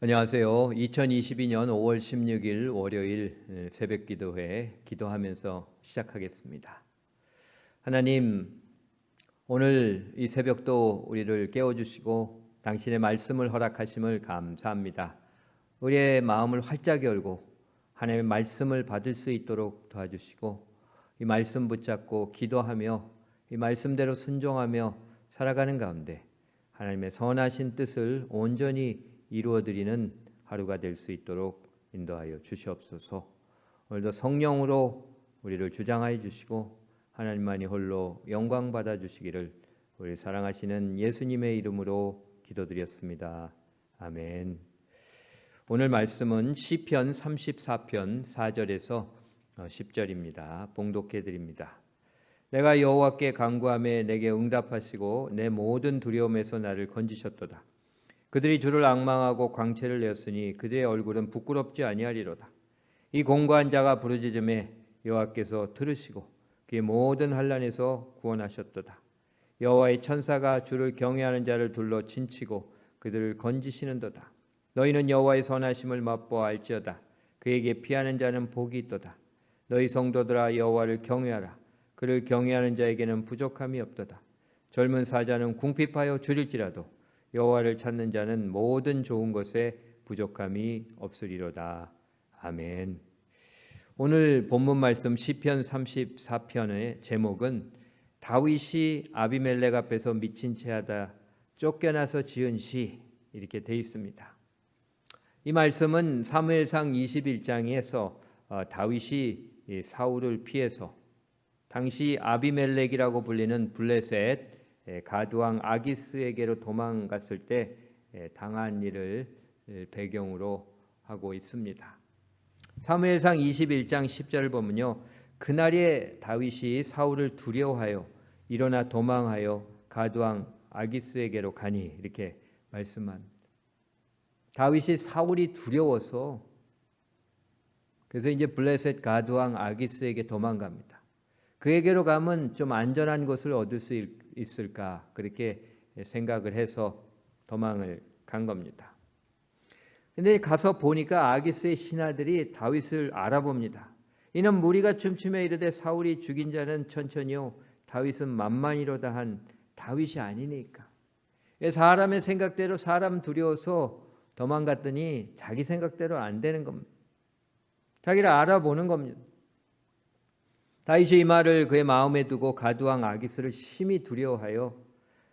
안녕하세요. 2022년 5월 16일 월요일 새벽 기도회 기도하면서 시작하겠습니다. 하나님, 오늘 이 새벽도 우리를 깨워주시고 당신의 말씀을 허락하심을 감사합니다. 우리의 마음을 활짝 열고 하나님의 말씀을 받을 수 있도록 도와주시고 이 말씀 붙잡고 기도하며 이 말씀대로 순종하며 살아가는 가운데 하나님의 선하신 뜻을 온전히 이루어드리는 하루가 될 수 있도록 인도하여 주시옵소서. 오늘도 성령으로 우리를 주장하여 주시고 하나님만이 홀로 영광 받아 주시기를 우리 사랑하시는 예수님의 이름으로 기도드렸습니다. 아멘. 오늘 말씀은 시편 34편 4절에서 10절입니다. 봉독해 드립니다. 내가 여호와께 간구하매 내게 응답하시고 내 모든 두려움에서 나를 건지셨도다. 그들이 주를 앙망하고 광채를 내었으니 그들의 얼굴은 부끄럽지 아니하리로다. 이 공고한 자가 부르짖음에 여호와께서 들으시고 그의 모든 환난에서 구원하셨도다. 여호와의 천사가 주를 경외하는 자를 둘러 진치고 그들을 건지시는도다. 너희는 여호와의 선하심을 맛보아 알지어다. 그에게 피하는 자는 복이 있도다. 너희 성도들아 여호와를 경외하라. 그를 경외하는 자에게는 부족함이 없도다. 젊은 사자는 궁핍하여 줄일지라도 여호와를 찾는 자는 모든 좋은 것에 부족함이 없으리로다. 아멘. 오늘 본문 말씀 시편 34편의 제목은 다윗이 아비멜렉 앞에서 미친 채하다 쫓겨나서 지은 시 이렇게 되어 있습니다. 이 말씀은 사무엘상 21장에서 다윗이 사울을 피해서 당시 아비멜렉이라고 불리는 블레셋 가드왕 아기스에게로 도망갔을 때 당한 일을 배경으로 하고 있습니다. 사무엘상 21장 10절을 보면요, 그날에 다윗이 사울을 두려워하여 일어나 도망하여 가드왕 아기스에게로 가니 이렇게 말씀합니다. 다윗이 사울이 두려워서 그래서 이제 블레셋 가드왕 아기스에게 도망갑니다. 그에게로 가면 좀 안전한 곳을 얻을 수 있을까 그렇게 생각을 해서 도망을 간 겁니다. 근데 가서 보니까 아기스의 신하들이 다윗을 알아봅니다. 이는 무리가 춤추며 이르되 사울이 죽인 자는 천천히요 다윗은 만만이로다 한 다윗이 아니니까. 사람의 생각대로 사람 두려워서 도망갔더니 자기 생각대로 안 되는 겁니다. 자기를 알아보는 겁니다. 다윗이 이 말을 그의 마음에 두고 가드왕 아기스를 심히 두려워하여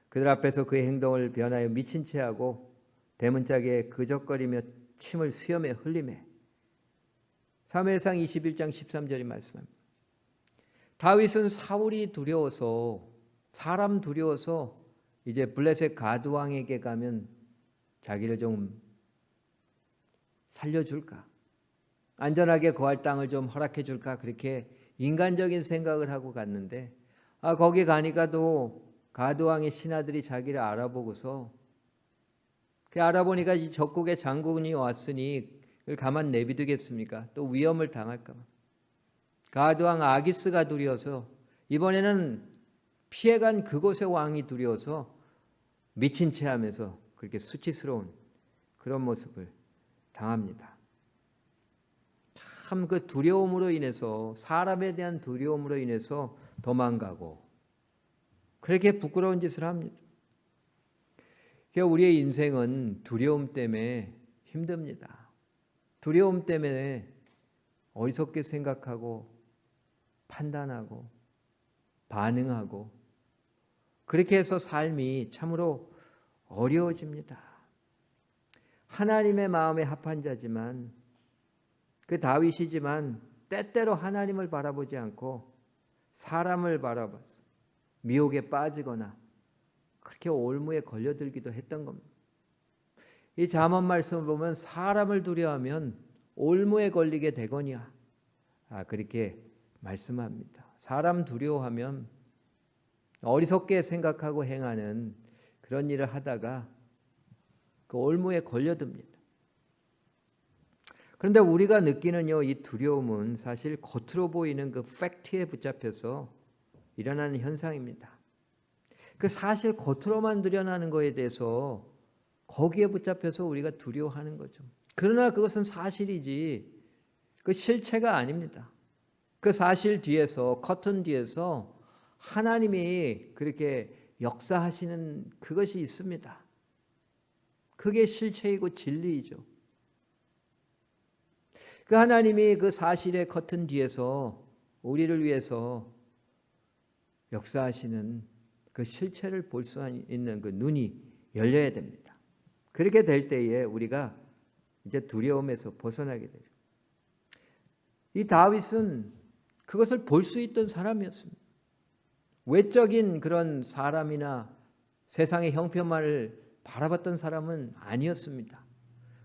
그들 앞에서 그의 행동을 변하여 미친 채하고 대문짝에 그적거리며 침을 수염에 흘리매. 사무엘상 21장 13절이 말씀합니다. 다윗은 사울이 두려워서 사람 두려워서 이제 블레셋 가드왕에게 가면 자기를 좀 살려줄까, 안전하게 거할 땅을 좀 허락해 줄까 그렇게 인간적인 생각을 하고 갔는데 거기 가니까 또 가드왕의 신하들이 자기를 알아보고서 알아보니까 이 적국의 장군이 왔으니 그걸 가만 내비두겠습니까? 또 위험을 당할까 봐. 가드왕 아기스가 두려워서 이번에는 피해간 그곳의 왕이 두려워서 미친 채 하면서 그렇게 수치스러운 그런 모습을 당합니다. 참 그 두려움으로 인해서 사람에 대한 두려움으로 인해서 도망가고 그렇게 부끄러운 짓을 합니다. 우리의 인생은 두려움 때문에 힘듭니다. 두려움 때문에 어리석게 생각하고 판단하고 반응하고 그렇게 해서 삶이 참으로 어려워집니다. 하나님의 마음에 합한 자지만 그 다윗이지만 때때로 하나님을 바라보지 않고 사람을 바라봐서 미혹에 빠지거나 그렇게 올무에 걸려들기도 했던 겁니다. 이 잠언 말씀을 보면 사람을 두려워하면 올무에 걸리게 되거니와 그렇게 말씀합니다. 사람 두려워하면 어리석게 생각하고 행하는 그런 일을 하다가 그 올무에 걸려듭니다. 그런데 우리가 느끼는요, 이 두려움은 사실 겉으로 보이는 그 팩트에 붙잡혀서 일어나는 현상입니다. 그 사실 겉으로만 드러나는 거에 대해서 거기에 붙잡혀서 우리가 두려워하는 거죠. 그러나 그것은 사실이지 그 실체가 아닙니다. 그 사실 뒤에서, 커튼 뒤에서 하나님이 그렇게 역사하시는 그것이 있습니다. 그게 실체이고 진리이죠. 그 하나님이 그 사실의 커튼 뒤에서 우리를 위해서 역사하시는 그 실체를 볼 수 있는 그 눈이 열려야 됩니다. 그렇게 될 때에 우리가 이제 두려움에서 벗어나게 돼요. 이 다윗은 그것을 볼 수 있던 사람이었습니다. 외적인 그런 사람이나 세상의 형편만을 바라봤던 사람은 아니었습니다.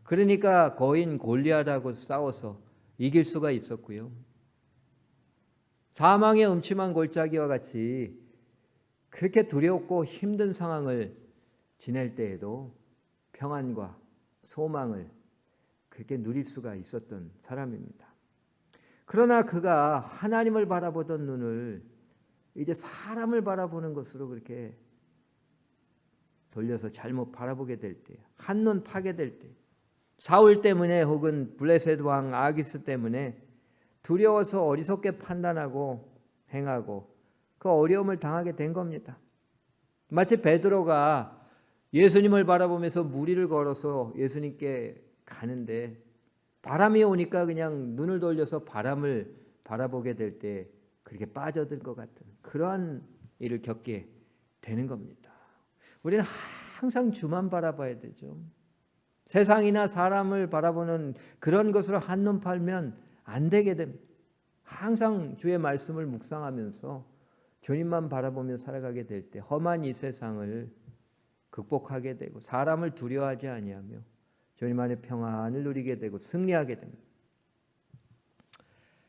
그러니까 거인 골리앗하고 싸워서 이길 수가 있었고요. 사망의 음침한 골짜기와 같이 그렇게 두렵고 힘든 상황을 지낼 때에도 평안과 소망을 그렇게 누릴 수가 있었던 사람입니다. 그러나 그가 하나님을 바라보던 눈을 이제 사람을 바라보는 것으로 그렇게 돌려서 잘못 바라보게 될 때, 한눈 파게 될 때, 사울 때문에 혹은 블레셋 왕 아기스 때문에 두려워서 어리석게 판단하고 행하고 그 어려움을 당하게 된 겁니다. 마치 베드로가 예수님을 바라보면서 무리를 걸어서 예수님께 가는데 바람이 오니까 그냥 눈을 돌려서 바람을 바라보게 될 때 그렇게 빠져들 것 같은 그러한 일을 겪게 되는 겁니다. 우리는 항상 주만 바라봐야 되죠. 세상이나 사람을 바라보는 그런 것으로 한눈 팔면 안 되게 됩니다. 항상 주의 말씀을 묵상하면서 주님만 바라보며 살아가게 될 때 험한 이 세상을 극복하게 되고 사람을 두려워하지 아니하며 주님 안에 평안을 누리게 되고 승리하게 됩니다.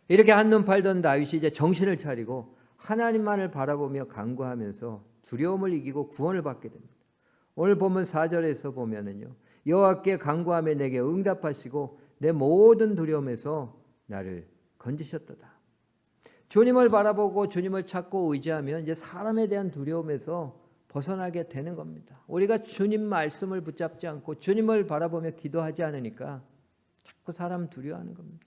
이렇게 한눈 팔던 다윗이 이제 정신을 차리고 하나님만을 바라보며 간구하면서 두려움을 이기고 구원을 받게 됩니다. 오늘 본문 4절에서 보면은요. 여호와께 간구하며 내게 응답하시고 내 모든 두려움에서 나를 건지셨도다. 주님을 바라보고 주님을 찾고 의지하면 이제 사람에 대한 두려움에서 벗어나게 되는 겁니다. 우리가 주님 말씀을 붙잡지 않고 주님을 바라보며 기도하지 않으니까 자꾸 사람 두려워하는 겁니다.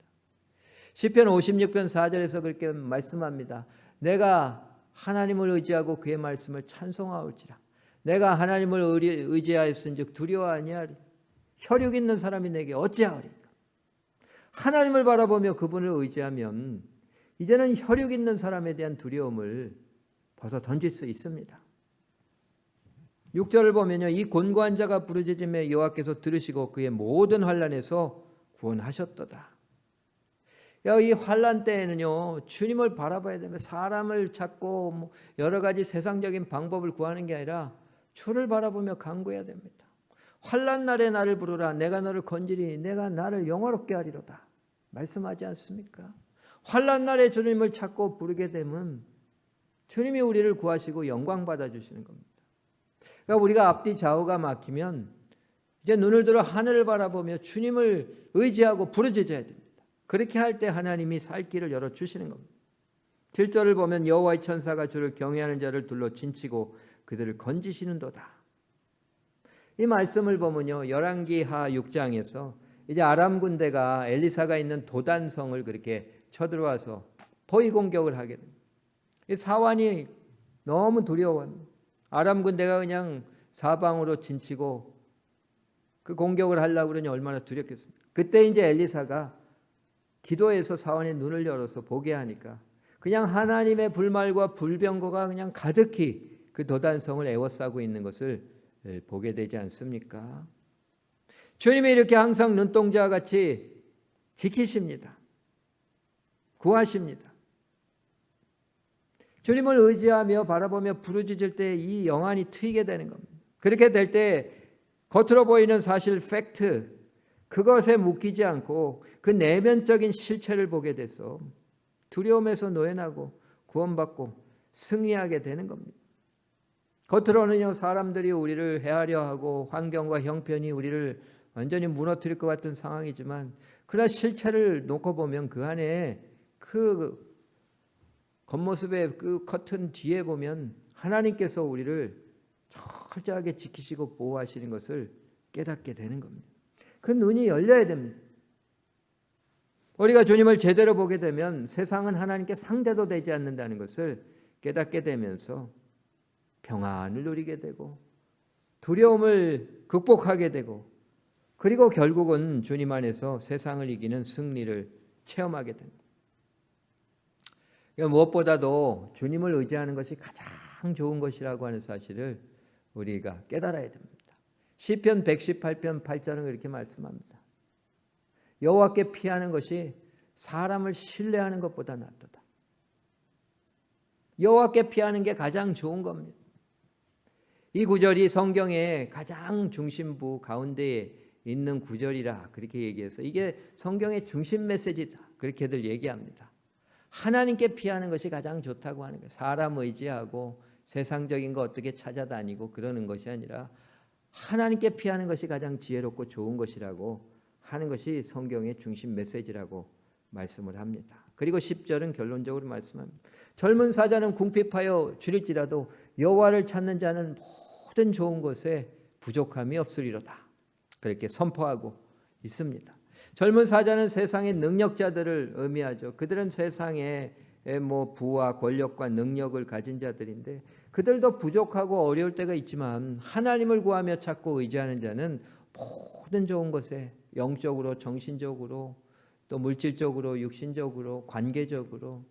시편 56편 4절에서 그렇게 말씀합니다. 내가 하나님을 의지하고 그의 말씀을 찬송하올지라. 내가 하나님을 의지하였은즉 두려워 아니하리. 혈육 있는 사람이 내게 어찌하리까. 하나님을 바라보며 그분을 의지하면 이제는 혈육 있는 사람에 대한 두려움을 벗어 던질 수 있습니다. 6절을 보면요. 이 곤고한 자가 부르짖음에 여호와께서 들으시고 그의 모든 환난에서 구원하셨도다. 이 환난 때에는요. 주님을 바라봐야 되면 사람을 찾고 여러 가지 세상적인 방법을 구하는 게 아니라 주를 바라보며 간구해야 됩니다. 환난 날에 나를 부르라. 내가 너를 건지리. 내가 나를 영화롭게 하리로다. 말씀하지 않습니까? 환난 날에 주님을 찾고 부르게 되면 주님이 우리를 구하시고 영광 받아주시는 겁니다. 그러니까 우리가 앞뒤 좌우가 막히면 이제 눈을 들어 하늘을 바라보며 주님을 의지하고 부르짖어야 됩니다. 그렇게 할 때 하나님이 살 길을 열어주시는 겁니다. 7절을 보면 여호와의 천사가 주를 경외하는 자를 둘러 진치고 그들을 건지시는도다. 이 말씀을 보면요. 열왕기하 6장에서 이제 아람 군대가 엘리사가 있는 도단성을 그렇게 쳐들어와서 포위 공격을 하게 됩니다. 이 사환이 너무 두려워합니다. 아람 군대가 그냥 사방으로 진치고 그 공격을 하려고 그러니 얼마나 두렵겠습니까? 그때 이제 엘리사가 기도해서 사환의 눈을 열어서 보게 하니까 그냥 하나님의 불말과 불병거가 그냥 가득히 그 도단성을 에워싸고 있는 것을 보게 되지 않습니까? 주님이 이렇게 항상 눈동자와 같이 지키십니다. 구하십니다. 주님을 의지하며 바라보며 부르짖을 때 이 영안이 트이게 되는 겁니다. 그렇게 될 때 겉으로 보이는 사실 팩트 그것에 묶이지 않고 그 내면적인 실체를 보게 돼서 두려움에서 노연하고 구원받고 승리하게 되는 겁니다. 겉으로는요 사람들이 우리를 헤아려 하고 환경과 형편이 우리를 완전히 무너뜨릴 것 같은 상황이지만 그러나 실체를 놓고 보면 그 안에 그 겉모습의 그 커튼 뒤에 보면 하나님께서 우리를 철저하게 지키시고 보호하시는 것을 깨닫게 되는 겁니다. 그 눈이 열려야 됩니다. 우리가 주님을 제대로 보게 되면 세상은 하나님께 상대도 되지 않는다는 것을 깨닫게 되면서 평안을 누리게 되고 두려움을 극복하게 되고 그리고 결국은 주님 안에서 세상을 이기는 승리를 체험하게 됩니다. 무엇보다도 주님을 의지하는 것이 가장 좋은 것이라고 하는 사실을 우리가 깨달아야 됩니다. 시편 118편 8절은 이렇게 말씀합니다. 여호와께 피하는 것이 사람을 신뢰하는 것보다 낫도다. 여호와께 피하는 게 가장 좋은 겁니다. 이 구절이 성경의 가장 중심부 가운데에 있는 구절이라 그렇게 얘기해서 이게 성경의 중심 메시지다 그렇게들 얘기합니다. 하나님께 피하는 것이 가장 좋다고 하는 거예요. 사람 의지하고 세상적인 거 어떻게 찾아다니고 그러는 것이 아니라 하나님께 피하는 것이 가장 지혜롭고 좋은 것이라고 하는 것이 성경의 중심 메시지라고 말씀을 합니다. 그리고 10절은 결론적으로 말씀합니다. 젊은 사자는 궁핍하여 줄일지라도 여호와를 찾는 자는 모든 좋은 것에 부족함이 없으리로다. 그렇게 선포하고 있습니다. 젊은 사자는 세상의 능력자들을 의미하죠. 그들은 세상에 부와 권력과 능력을 가진 자들인데 그들도 부족하고 어려울 때가 있지만 하나님을 구하며 찾고 의지하는 자는 모든 좋은 것에 영적으로 정신적으로 또 물질적으로 육신적으로 관계적으로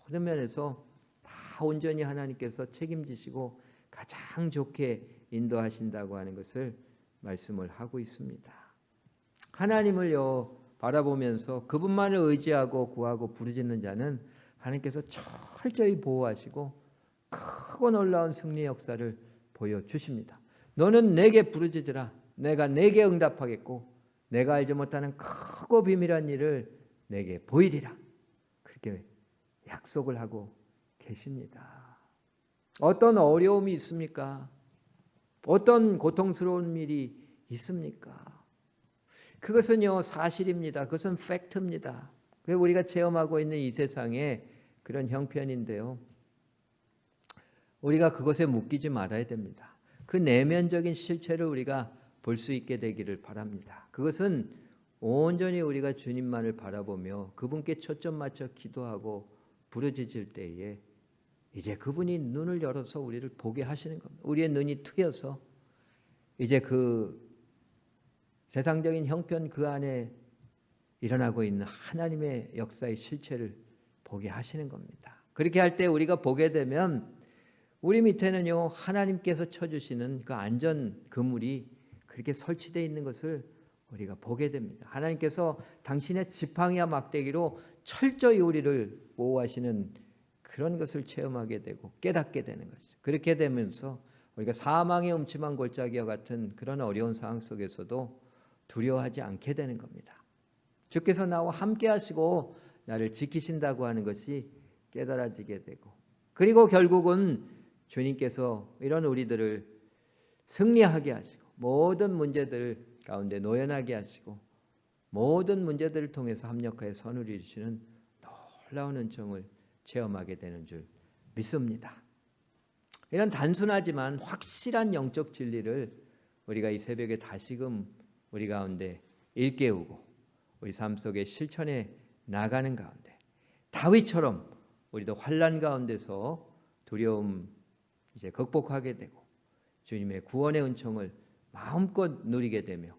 모든 면에서 다 온전히 하나님께서 책임지시고 가장 좋게 인도하신다고 하는 것을 말씀을 하고 있습니다. 하나님을요 바라보면서 그분만을 의지하고 구하고 부르짖는 자는 하나님께서 철저히 보호하시고 크고 놀라운 승리의 역사를 보여주십니다. 너는 내게 부르짖으라. 내가 내게 응답하겠고 내가 알지 못하는 크고 비밀한 일을 내게 보이리라. 그렇게 약속을 하고 계십니다. 어떤 어려움이 있습니까? 어떤 고통스러운 일이 있습니까? 그것은요 사실입니다. 그것은 팩트입니다. 우리가 체험하고 있는 이 세상의 그런 형편인데요. 우리가 그것에 묶이지 말아야 됩니다. 그 내면적인 실체를 우리가 볼 수 있게 되기를 바랍니다. 그것은 온전히 우리가 주님만을 바라보며 그분께 초점 맞춰 기도하고 부르짖을 때에 이제 그분이 눈을 열어서 우리를 보게 하시는 겁니다. 우리의 눈이 트여서 이제 그 세상적인 형편 그 안에 일어나고 있는 하나님의 역사의 실체를 보게 하시는 겁니다. 그렇게 할 때 우리가 보게 되면 우리 밑에는요 하나님께서 쳐주시는 그 안전 그물이 그렇게 설치되어 있는 것을 우리가 보게 됩니다. 하나님께서 당신의 지팡이와 막대기로 철저히 우리를 보호하시는 그런 것을 체험하게 되고 깨닫게 되는 것이죠. 그렇게 되면서 우리가 사망의 음침한 골짜기와 같은 그런 어려운 상황 속에서도 두려워하지 않게 되는 겁니다. 주께서 나와 함께 하시고 나를 지키신다고 하는 것이 깨달아지게 되고 그리고 결국은 주님께서 이런 우리들을 승리하게 하시고 모든 문제들 가운데 노연하게 하시고 모든 문제들을 통해서 합력하여 선을 이루시는 놀라운 은총을 체험하게 되는 줄 믿습니다. 이런 단순하지만 확실한 영적 진리를 우리가 이 새벽에 다시금 우리 가운데 일깨우고 우리 삶 속에 실천해 나가는 가운데 다윗처럼 우리도 환난 가운데서 두려움 이제 극복하게 되고 주님의 구원의 은총을 마음껏 누리게 되며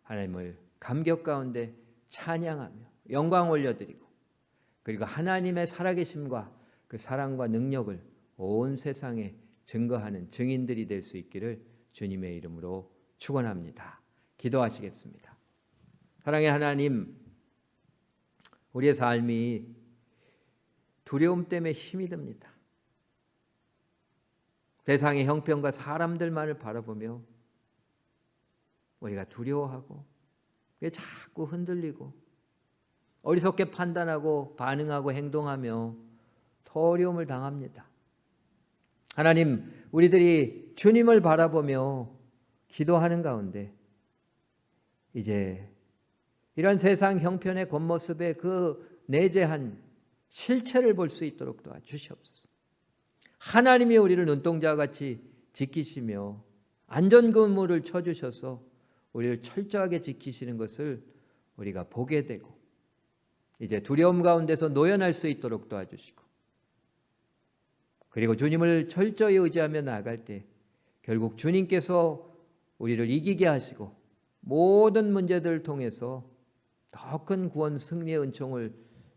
하나님을 감격 가운데 찬양하며 영광 올려드리고 그리고 하나님의 살아계심과 그 사랑과 능력을 온 세상에 증거하는 증인들이 될 수 있기를 주님의 이름으로 축원합니다. 기도하시겠습니다. 사랑의 하나님, 우리의 삶이 두려움 때문에 힘이 듭니다. 세상의 형편과 사람들만을 바라보며 우리가 두려워하고 자꾸 흔들리고 어리석게 판단하고 반응하고 행동하며 더 어려움을 당합니다. 하나님, 우리들이 주님을 바라보며 기도하는 가운데 이제 이런 세상 형편의 겉모습의 그 내재한 실체를 볼 수 있도록 도와주시옵소서. 하나님이 우리를 눈동자같이 지키시며 안전근무를 쳐주셔서 우리를 철저하게 지키시는 것을 우리가 보게 되고 이제 두려움 가운데서 노연할 수 있도록 도와주시고 그리고 주님을 철저히 의지하며 나아갈 때 결국 주님께서 우리를 이기게 하시고 모든 문제들을 통해서 더 큰 구원 승리의 은총을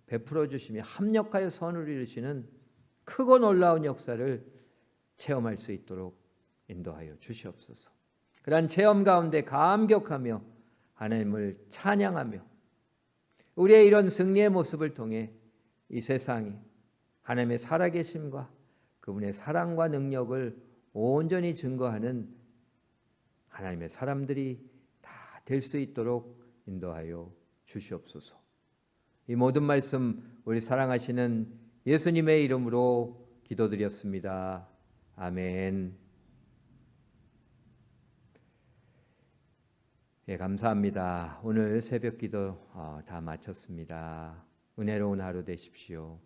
베풀어 주시며 합력하여 선을 이루시는 크고 놀라운 역사를 체험할 수 있도록 인도하여 주시옵소서. 그러한 체험 가운데 감격하며 하나님을 찬양하며 우리의 이런 승리의 모습을 통해 이 세상이 하나님의 살아계심과 그분의 사랑과 능력을 온전히 증거하는 하나님의 사람들이 다 될 수 있도록 인도하여 주시옵소서. 이 모든 말씀 우리 사랑하시는 예수님의 이름으로 기도드렸습니다. 아멘. 예, 감사합니다. 오늘 새벽 기도 다 마쳤습니다. 은혜로운 하루 되십시오.